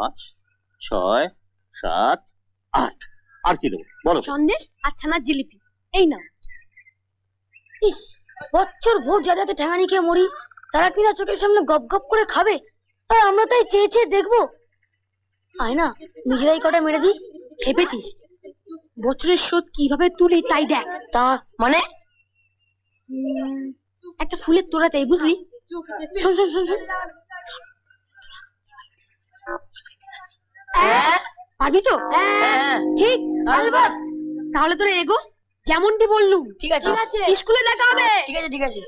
5, 6, 7, 8 আর কি দেবো বলো? সন্দেশ আর ছানার জিলিপি এই নাও। ইস, বছর ভোর যাতে ঠ্যাঙানি খেয়ে মরি, তারা কিনা চোখের সামনে গপ গপ করে খাবে, আর আমরা তাই চেয়ে চেয়ে দেখবো। আয় না, নিজেরাই কটা মেরে দিই। খেপেছিস? বছরের শোধ কিভাবে তুলি তাই দেখ। তা মানে একটা ফুলের তোড়া চাই, বুঝলি? শোন শোন শোন শোন, পারবি তো? ঠিক, তাহলে তোরা এগো, যেমনটি বললুম। ঠিক আছে, স্কুলে দেখা হবে। ঠিক আছে ঠিক আছে।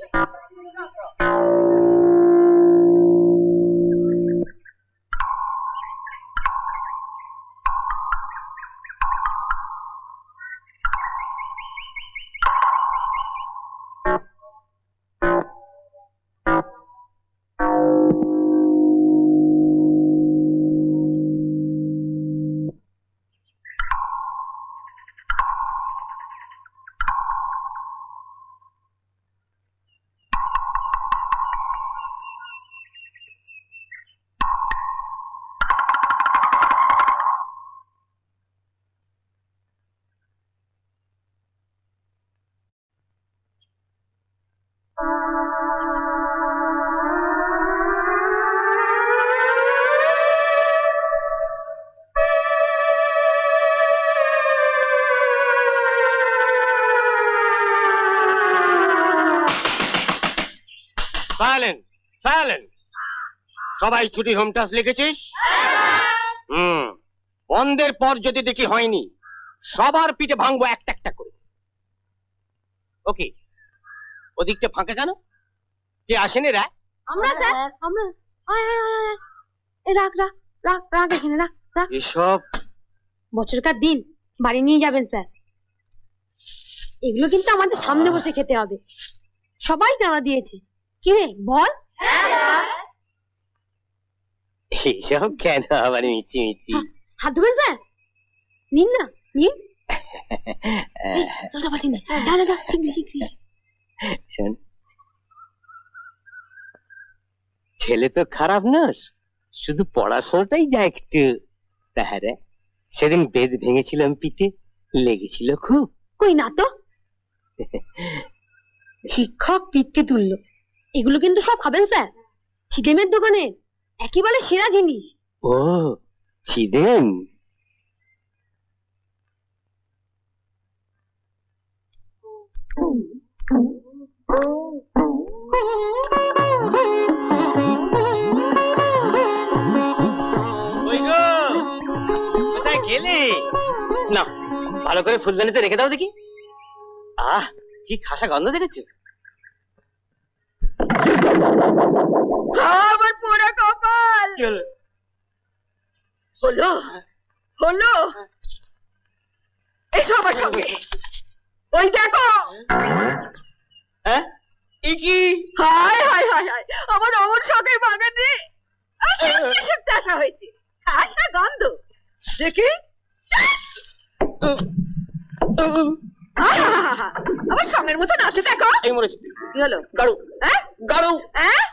সবাই ছুটি হোম টাস্ক লিখেছিস? বন্ধের পর যদি দেখি হয়নি, সবার পিঠে ভাঙবো একটা একটা করে। ওকে, ওদিকটা ফাঁকা কেন? কে আসেনি? রা আমরা স্যার, আমরা। রাখ রাখ রাখ রাখ, এখানে রাখ রাখ। এসব বছরকার দিন বাড়ি নিয়ে যাবেন স্যার। এগুলো কিন্তু আমাদের সামনে বসে খেতে হবে। সবাই চাঁদা দিয়েছে। কি রে বল? এইসব কেন আবার মিচি মিচি? হাত ধুবেন স্যার? নিন না, নিন। ছেলে তো খারাপ নস, শুধু পড়াশোনাটাই যা একটু। তাহারে সেদিন বেদ ভেঙেছিলাম, পিঠে লেগেছিল খুব। কই না তো, শিক্ষক পিঠকে তুললো। এগুলো কিন্তু সব খাবেন স্যার, ছিদেমের দোকানে একেবারে সেরা জিনিস। ও ছিদেম? কোথায় গেলে? না, ভালো করে ফুলদানিতে রেখে দাও দেখি। আহ, কি খাসা গন্ধ দেখেছো? আমার পোড়া কপাল। হলো হলো, এসো আমার সঙ্গে। ওই দেখো। হ্যাঁ, কি? হায় হায় হায় হায়, আমার অমন শখের বাগানে সত্যি সত্যি আসা হয়েছে। খাসা গন্ধ দেখি। আমার সঙ্গের মতো নাচে দেখো। এই মরেছে। কি হলো? গাড়ু। হ্যাঁ গাড়ু। হ্যাঁ,